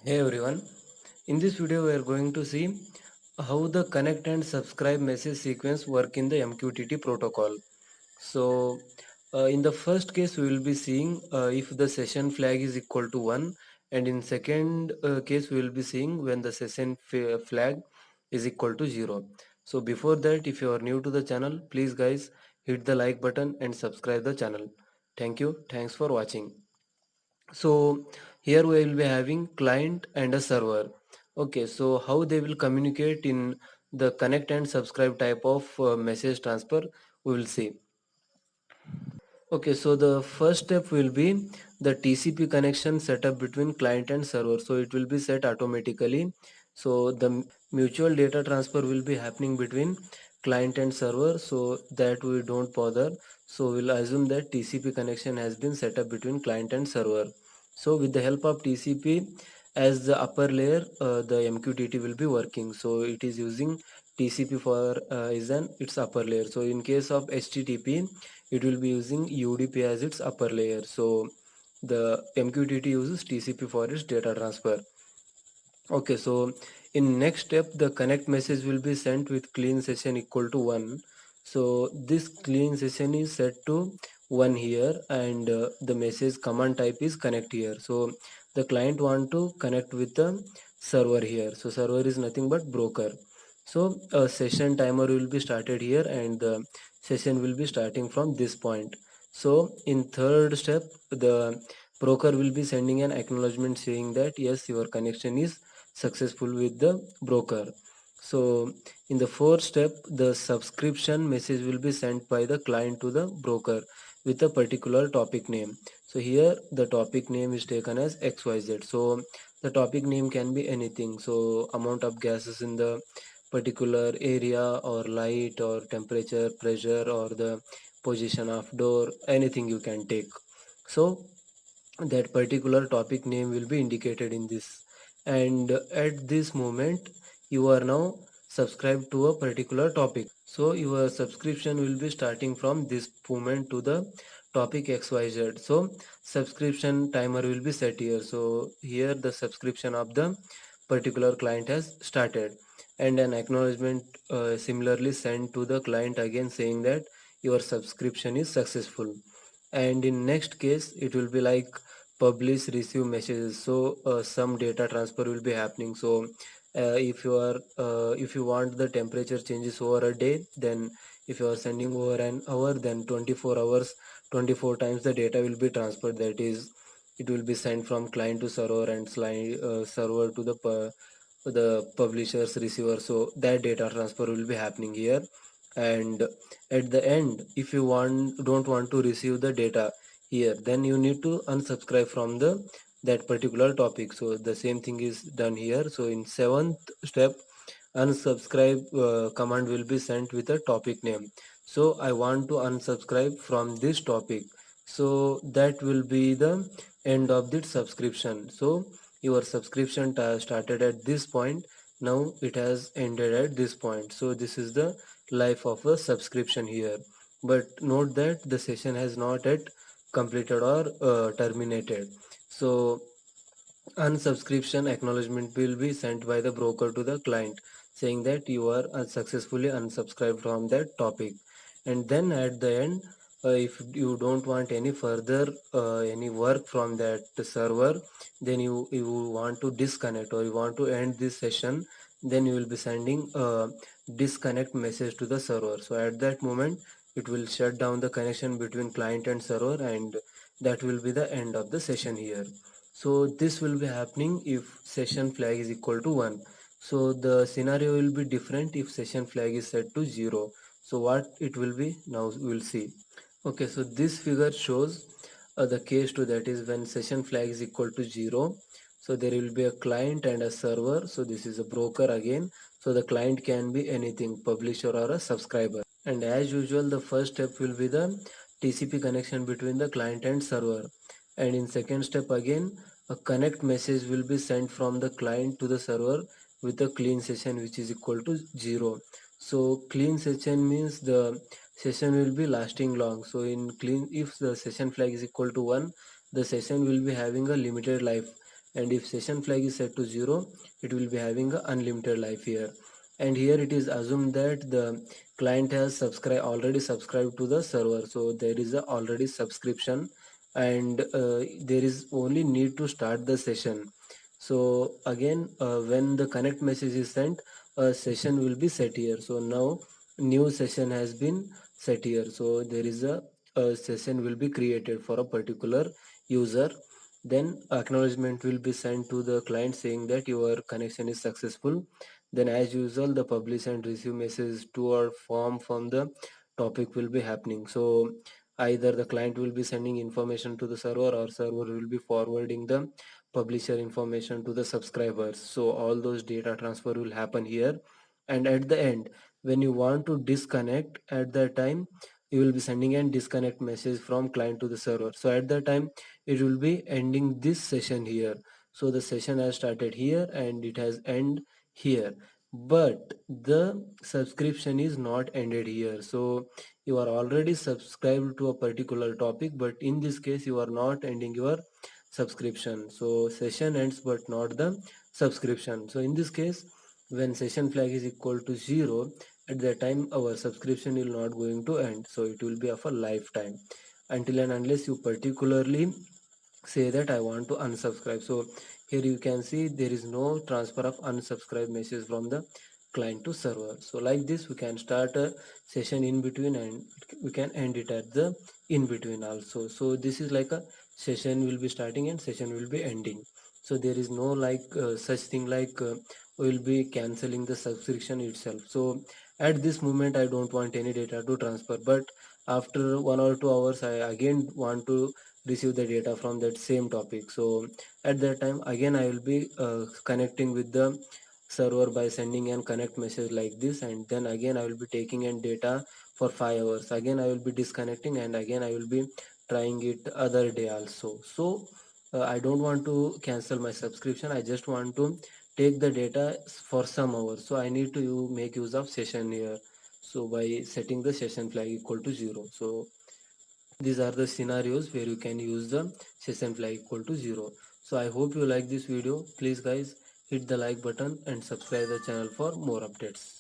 Hey everyone, in this video we are going to see how the connect and subscribe message sequence work in the MQTT protocol. So in the first case we will be seeing if the session flag is equal to 1, and in second case we will be seeing when the session flag is equal to 0. So before that, if you are new to the channel, please guys hit the like button and subscribe the channel. Thank you. Thanks for watching. So here we will be having client and a server. Okay, so how they will communicate in the connect and subscribe type of message transfer, we will see. Okay, so the first step will be the TCP connection setup between client and server. So it will be set automatically. So the mutual data transfer will be happening between client and server, so that we don't bother. So we'll assume that TCP connection has been set up between client and server. So with the help of TCP as the upper layer, the MQTT will be working. So it is using TCP for is an its upper layer. So in case of HTTP, it will be using UDP as its upper layer. So the MQTT uses TCP for its data transfer. Okay, so in next step, the connect message will be sent with clean session equal to 1. So this clean session is set to 1 here, and the message command type is connect here. So the client want to connect with the server here. So server is nothing but broker. So a session timer will be started here, and the session will be starting from this point. So in third step, the broker will be sending an acknowledgement saying that yes, your connection is successful with the broker. So in the fourth step, the subscription message will be sent by the client to the broker with a particular topic name. So here the topic name is taken as XYZ. So the topic name can be anything. So amount of gases in the particular area, or light, or temperature, pressure, or the position of door, anything you can take. So that particular topic name will be indicated in this, and at this moment you are now subscribed to a particular topic. So your subscription will be starting from this moment to the topic XYZ. So subscription timer will be set here. So here the subscription of the particular client has started, and an acknowledgement similarly sent to the client again saying that your subscription is successful. And in next case it will be like publish receive messages. So some data transfer will be happening. So if you want the temperature changes over a day, then if you are sending over an hour, then 24 hours, 24 times the data will be transferred. That is, it will be sent from client to server, and server to the publisher's receiver. So that data transfer will be happening here. And at the end, if you don't want to receive the data here, then you need to unsubscribe from the that particular topic. So the same thing is done here. So in seventh step, unsubscribe command will be sent with a topic name. So I want to unsubscribe from this topic. So that will be the end of the subscription. So your subscription started at this point, now it has ended at this point. So this is the life of a subscription here. But note that the session has not yet completed or terminated. So unsubscription acknowledgement will be sent by the broker to the client saying that you are successfully unsubscribed from that topic. And then at the end, if you don't want any further any work from that server, then you want to disconnect, or you want to end this session, then you will be sending a disconnect message to the server. So at that moment it will shut down the connection between client and server, and that will be the end of the session here. So this will be happening if session flag is equal to 1. So the scenario will be different if session flag is set to 0. So what it will be, now we will see. Okay, so this figure shows the case 2, that is when session flag is equal to 0. So there will be a client and a server. So this is a broker again. So the client can be anything, publisher or a subscriber. And as usual, the first step will be the TCP connection between the client and server. And in second step again, a connect message will be sent from the client to the server with a clean session which is equal to 0. So clean session means the session will be lasting long. So in clean, if the session flag is equal to 1, the session will be having a limited life, and if session flag is set to 0, it will be having a unlimited life here. And here it is assumed that the client has already subscribed to the server, so there is a already subscription, and there is only need to start the session. So again, when the connect message is sent, a session will be set here. So now new session has been set here, so there is a session will be created for a particular user. Then acknowledgement will be sent to the client saying that your connection is successful. Then as usual, the publish and receive message to or form from the topic will be happening. So either the client will be sending information to the server, or server will be forwarding the publisher information to the subscribers. So all those data transfer will happen here. And at the end, when you want to disconnect, at that time you will be sending a disconnect message from client to the server. So at that time it will be ending this session here. So the session has started here and it has end here, but the subscription is not ended here. So you are already subscribed to a particular topic, but in this case you are not ending your subscription. So session ends but not the subscription. So in this case, when session flag is equal to 0, at that time our subscription will not going to end, so it will be of a lifetime, until and unless you particularly say that I want to unsubscribe. So here you can see there is no transfer of unsubscribe message from the client to server. So like this we can start a session in between, and we can end it at the in between also. So this is like a session will be starting and session will be ending. So there is no like such thing like we will be canceling the subscription itself. So at this moment I don't want any data to transfer, but after 1 or 2 hours I again want to receive the data from that same topic. So at that time again I will be connecting with the server by sending an connect message like this, and then again I will be taking in data for 5 hours. Again I will be disconnecting, and again I will be trying it other day also. So I don't want to cancel my subscription, I just want to take the data for some hours. So I need to make use of session here, so by setting the session flag equal to 0. So these are the scenarios where you can use the session flag equal to 0. So I hope you like this video. Please guys, hit the like button and subscribe the channel for more updates.